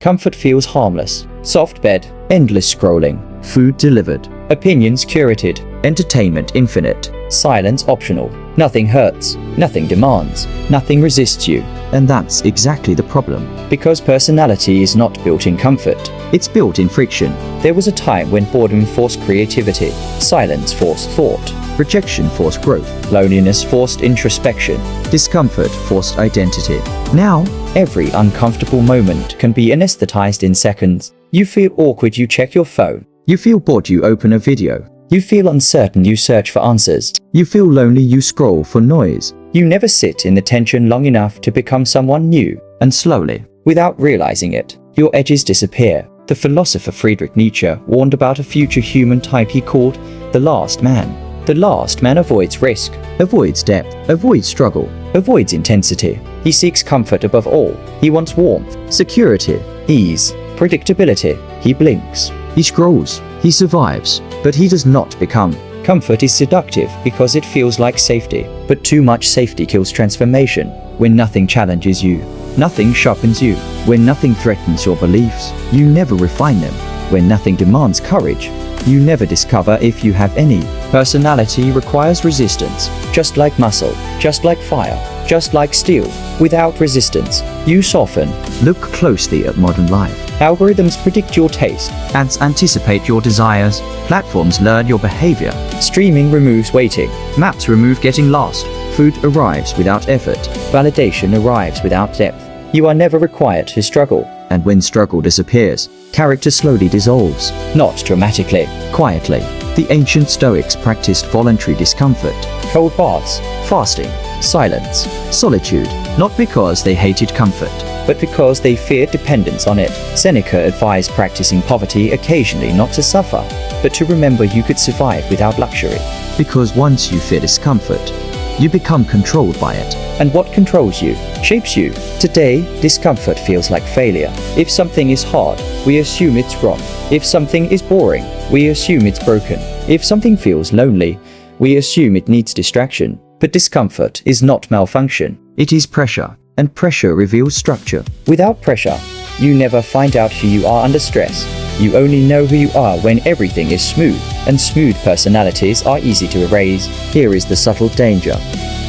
Comfort feels harmless. Soft bed, endless scrolling, food delivered, opinions curated, entertainment infinite, silence optional. Nothing hurts, nothing demands, nothing resists you. And that's exactly the problem. Because personality is not built in comfort. It's built in friction. There was a time when boredom forced creativity, silence forced thought, Rejection forced growth. loneliness forced introspection. Discomfort forced identity. Now, Every uncomfortable moment can be anesthetized in seconds. You feel awkward, you check your phone. you feel bored, you open a video. You feel uncertain, you search for answers. You feel lonely, you scroll for noise. You never sit in the tension long enough to become someone new. And slowly, Without realizing it, your edges disappear. The philosopher Friedrich Nietzsche warned about a future human type he called the last man. The last man avoids risk, avoids depth, avoids struggle, avoids intensity. He seeks comfort above all. He wants warmth, security. ease, predictability. He blinks. He scrolls, he survives, but he does not become. Comfort is seductive because it feels like safety, but too much safety kills transformation. When nothing challenges you, nothing sharpens you. When nothing threatens your beliefs, you never refine them. When nothing demands courage, You never discover if you have any. personality requires resistance, just like muscle, just like fire, just like steel. Without resistance, you soften. Look closely at modern life. Algorithms predict your taste. Ads anticipate your desires. Platforms learn your behavior. Streaming removes waiting. Maps remove getting lost. Food arrives without effort. Validation arrives without depth. You are never required to struggle. And when struggle disappears, character slowly dissolves. Not dramatically. Quietly, the ancient Stoics practiced voluntary discomfort, Cold baths, fasting, silence. solitude, not because they hated comfort, But because they feared dependence on it. Seneca advised practicing poverty occasionally, not to suffer, but to remember you could survive without luxury. because once you fear discomfort, you become controlled by it. And what controls you, shapes you. Today, discomfort feels like failure. If something is hard, we assume it's wrong. If something is boring, we assume it's broken. If something feels lonely, we assume it needs distraction. But discomfort is not malfunction. It is pressure, and pressure reveals structure. Without pressure, you never find out who you are under stress. You only know who you are when everything is smooth, and smooth personalities are easy to erase. Here is the subtle danger.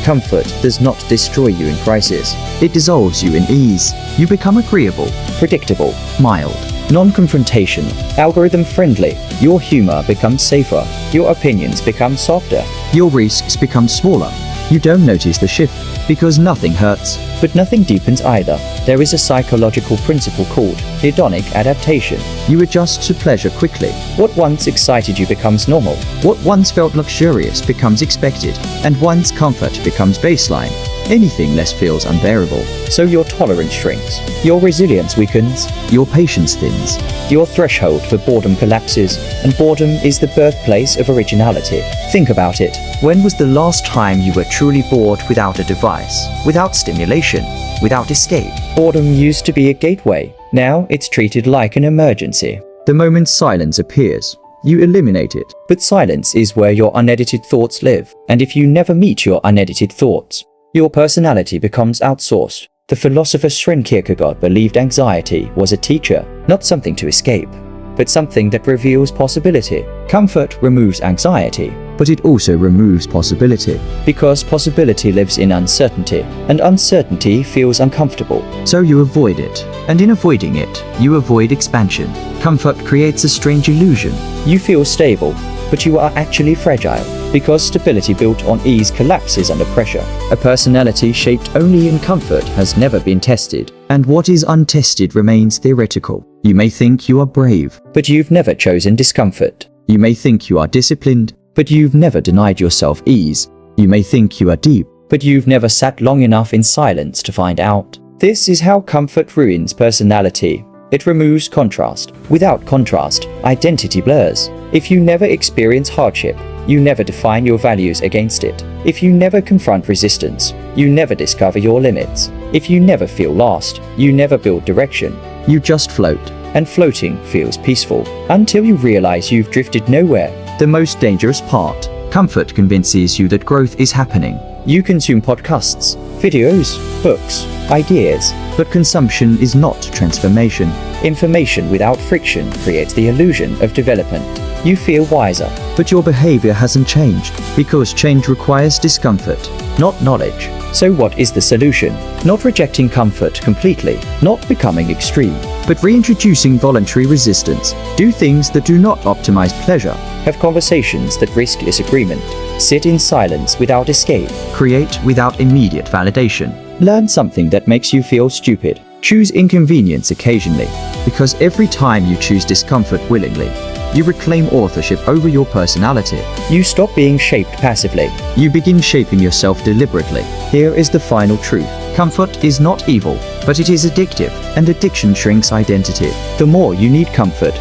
Comfort does not destroy you in crisis. It dissolves you in ease. You become agreeable, Predictable, mild, non-confrontational, algorithm-friendly. Your humor becomes safer. Your opinions become softer. your risks become smaller. You don't notice the shift, because nothing hurts. But nothing deepens either. There is a psychological principle called hedonic adaptation. You adjust to pleasure quickly. What once excited you becomes normal. What once felt luxurious becomes expected, and once comfort becomes baseline. Anything less feels unbearable. So your tolerance shrinks. Your resilience weakens. Your patience thins. Your threshold for boredom collapses, and boredom is the birthplace of originality. Think about it. When was the last time you were truly bored without a device, without stimulation, without escape? Boredom used to be a gateway. Now it's treated like an emergency. The moment silence appears, you eliminate it. But silence is where your unedited thoughts live. And if you never meet your unedited thoughts, your personality becomes outsourced. The philosopher Kierkegaard believed anxiety was a teacher, not something to escape, but something that reveals possibility. Comfort removes anxiety, But it also removes possibility. because possibility lives in uncertainty, and uncertainty feels uncomfortable. So you avoid it. And in avoiding it, you avoid expansion. Comfort creates a strange illusion. You feel stable, but you are actually fragile, because stability built on ease collapses under pressure. A personality shaped only in comfort has never been tested. And what is untested remains theoretical. You may think you are brave. But you've never chosen discomfort. You may think you are disciplined. But you've never denied yourself ease. You may think you are deep. But you've never sat long enough in silence to find out. This is how comfort ruins personality. It removes contrast. Without contrast, identity blurs. If you never experience hardship, you never define your values against it. If you never confront resistance, you never discover your limits. If you never feel lost, you never build direction. You just float. And floating feels peaceful, until you realize you've drifted nowhere. The most dangerous part. Comfort convinces you that growth is happening. You consume podcasts, Videos, books, ideas. But consumption is not transformation. Information without friction creates the illusion of development. You feel wiser, But your behavior hasn't changed, because change requires discomfort. not knowledge. So what is the solution? Not rejecting comfort completely, not becoming extreme. But reintroducing voluntary resistance. Do things that do not optimize pleasure. Have conversations that risk disagreement. Sit in silence without escape. Create without immediate validation. Learn something that makes you feel stupid. Choose inconvenience occasionally, because every time you choose discomfort willingly, you reclaim authorship over your personality. You stop being shaped passively. You begin shaping yourself deliberately. Here is the final truth. Comfort is not evil, but it is addictive, and addiction shrinks identity. The more you need comfort,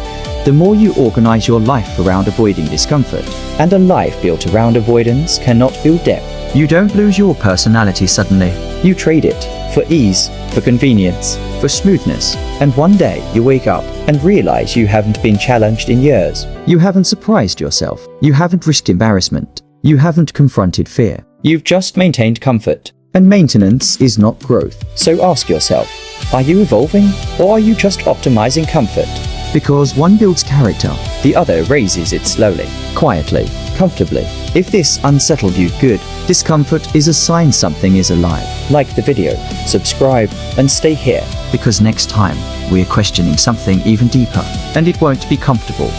The more you organize your life around avoiding discomfort, and a life built around avoidance cannot build depth. you don't lose your personality suddenly. You trade it for ease, for convenience, For smoothness, and one day you wake up and realize you haven't been challenged in years. you haven't surprised yourself. You haven't risked embarrassment. You haven't confronted fear. You've just maintained comfort. And maintenance is not growth. So ask yourself, are you evolving, or are you just optimizing comfort? Because one builds character, The other raises it slowly, quietly. comfortably. If this unsettled you, good. Discomfort is a sign something is alive. Like the video, subscribe, and stay here. Because next time, we're questioning something even deeper. And it won't be comfortable.